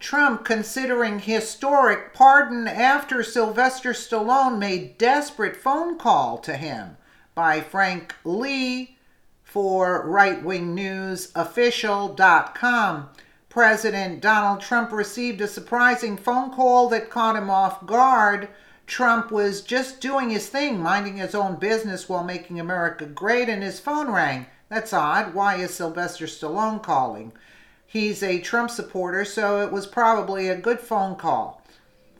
Trump considering historic pardon after Sylvester Stallone made desperate phone call to him, by Frank Lee for rightwingnewsofficial.com. President Donald Trump received a surprising phone call that caught him off guard. Trump was just doing his thing, minding his own business while making America great, and his phone rang. That's odd. Why is Sylvester Stallone calling? He's a Trump supporter, so it was probably a good phone call.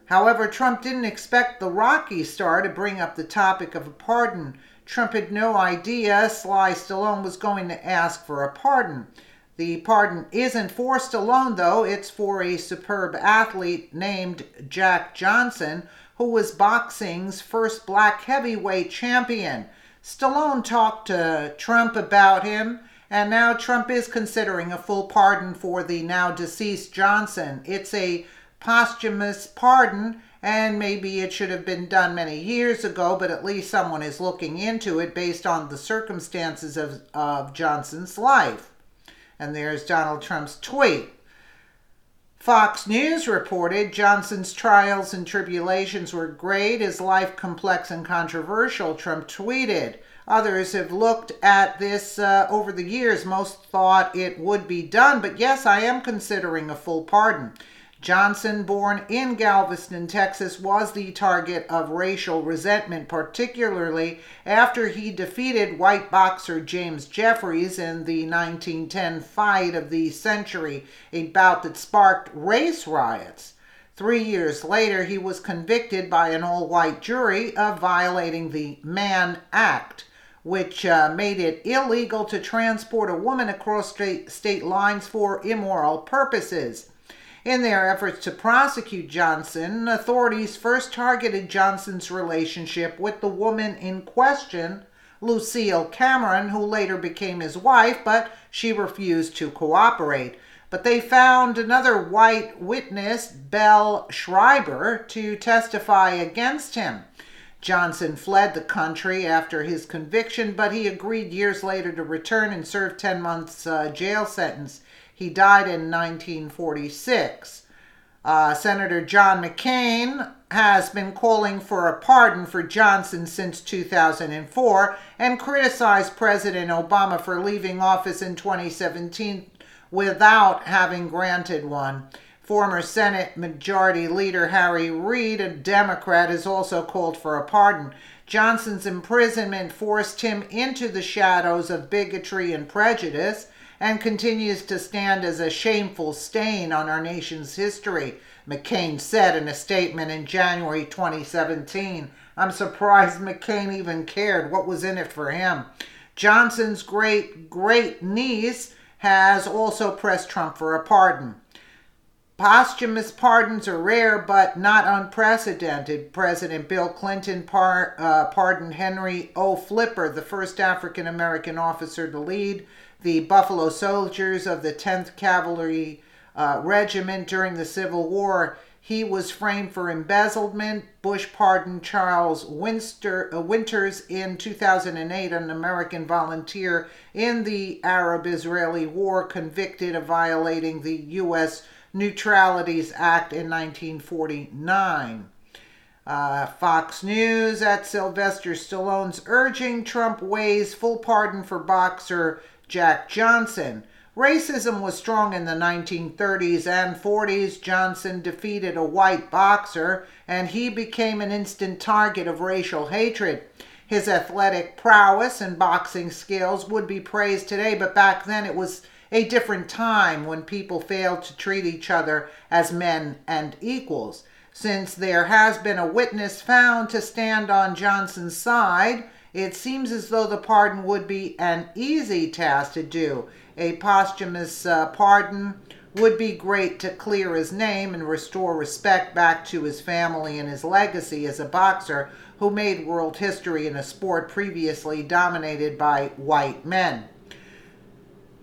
However, Trump didn't expect the Rocky star to bring up the topic of a pardon. Trump had no idea Sly Stallone was going to ask for a pardon. The pardon isn't for Stallone, though. It's for a superb athlete named Jack Johnson, who was boxing's first black heavyweight champion. Stallone talked to Trump about him, and now Trump is considering a full pardon for the now deceased Johnson. It's a posthumous pardon, and maybe it should have been done many years ago, but at least someone is looking into it based on the circumstances of Johnson's life. And there's Donald Trump's tweet. Fox News reported Johnson's trials and tribulations were great, his life complex and controversial, Trump tweeted. Others have looked at this over the years. Most thought it would be done, but yes, I am considering a full pardon. Johnson, born in Galveston, Texas, was the target of racial resentment, particularly after he defeated white boxer James Jeffries in the 1910 fight of the century, a bout that sparked race riots. 3 years later, he was convicted by an all-white jury of violating the Mann Act, which made it illegal to transport a woman across state lines for immoral purposes. In their efforts to prosecute Johnson, authorities first targeted Johnson's relationship with the woman in question, Lucille Cameron, who later became his wife, but she refused to cooperate. But they found another white witness, Belle Schreiber, to testify against him. Johnson fled the country after his conviction, but he agreed years later to return and serve 10 months jail sentence. He died in 1946. Senator John McCain has been calling for a pardon for Johnson since 2004 and criticized President Obama for leaving office in 2017 without having granted one. Former Senate Majority Leader Harry Reid, a Democrat, has also called for a pardon. Johnson's imprisonment forced him into the shadows of bigotry and prejudice and continues to stand as a shameful stain on our nation's history, McCain said in a statement in January 2017. I'm surprised McCain even cared. What was in it for him? Johnson's great-niece has also pressed Trump for a pardon. Posthumous pardons are rare, but not unprecedented. President Bill Clinton pardoned Henry O. Flipper, the first African-American officer to lead the Buffalo Soldiers of the 10th Cavalry Regiment during the Civil War. He was framed for embezzlement. Bush pardoned Charles Winters in 2008, an American volunteer in the Arab-Israeli War, convicted of violating the U.S. Neutralities Act in 1949. Fox News, at Sylvester Stallone's urging, Trump weighs full pardon for boxer Jack Johnson. Racism was strong in the 1930s and 40s. Johnson defeated a white boxer, and he became an instant target of racial hatred. His athletic prowess and boxing skills would be praised today, but back then it was a different time when people failed to treat each other as men and equals. Since there has been a witness found to stand on Johnson's side, it seems as though the pardon would be an easy task to do. A posthumous pardon would be great to clear his name and restore respect back to his family and his legacy as a boxer who made world history in a sport previously dominated by white men.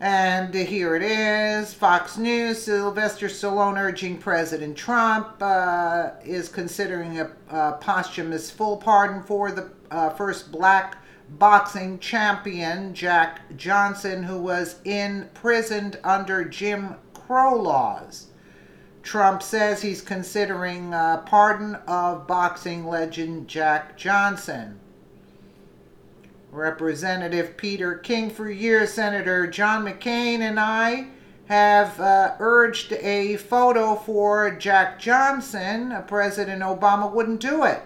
And here it is, Fox News, Sylvester Stallone urging President Trump is considering a posthumous full pardon for the first black boxing champion, Jack Johnson, who was imprisoned under Jim Crow laws. Trump says he's considering pardon of boxing legend Jack Johnson. Representative Peter King, for years, Senator John McCain and I have urged a photo for Jack Johnson. President Obama wouldn't do it.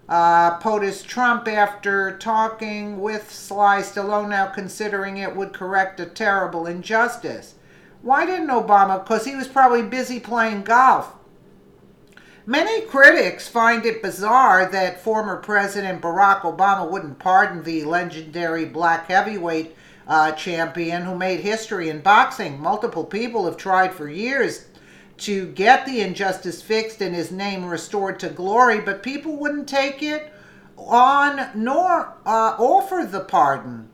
POTUS Trump, after talking with Sly Stallone, now considering it would correct a terrible injustice. Why didn't Obama? Because he was probably busy playing golf. Many critics find it bizarre that former President Barack Obama wouldn't pardon the legendary black heavyweight champion who made history in boxing. Multiple people have tried for years to get the injustice fixed and his name restored to glory, but people wouldn't take it on nor offer the pardon.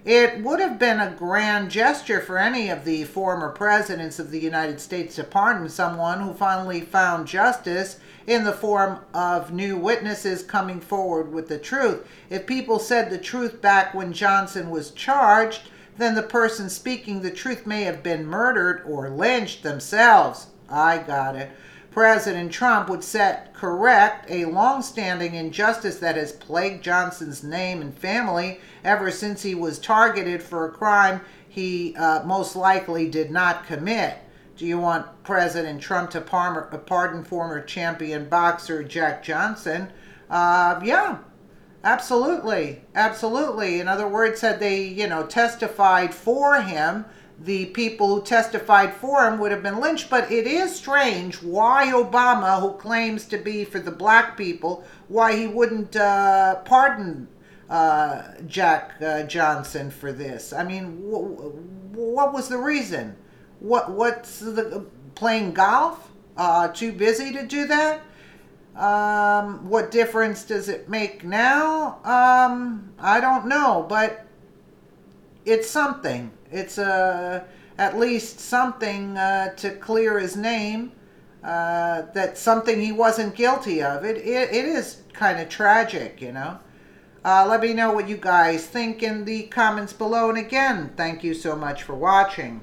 It would have been a grand gesture for any of the former presidents of the United States to pardon someone who finally found justice in the form of new witnesses coming forward with the truth. If people said the truth back when Johnson was charged, then the person speaking the truth may have been murdered or lynched themselves. I got it. President Trump would set correct a long-standing injustice that has plagued Johnson's name and family ever since he was targeted for a crime he most likely did not commit. Do you want President Trump to pardon former champion boxer Jack Johnson? Yeah, absolutely. Absolutely. In other words, had they, testified for him, the people who testified for him would have been lynched. But it is strange why Obama, who claims to be for the black people, why he wouldn't pardon Jack Johnson for this. I mean, what was the reason? What's the playing golf? Too busy to do that? What difference does it make now? I don't know, but it's something. It's at least something to clear his name. That's something he wasn't guilty of. It is kind of tragic, Let me know what you guys think in the comments below. And again, thank you so much for watching.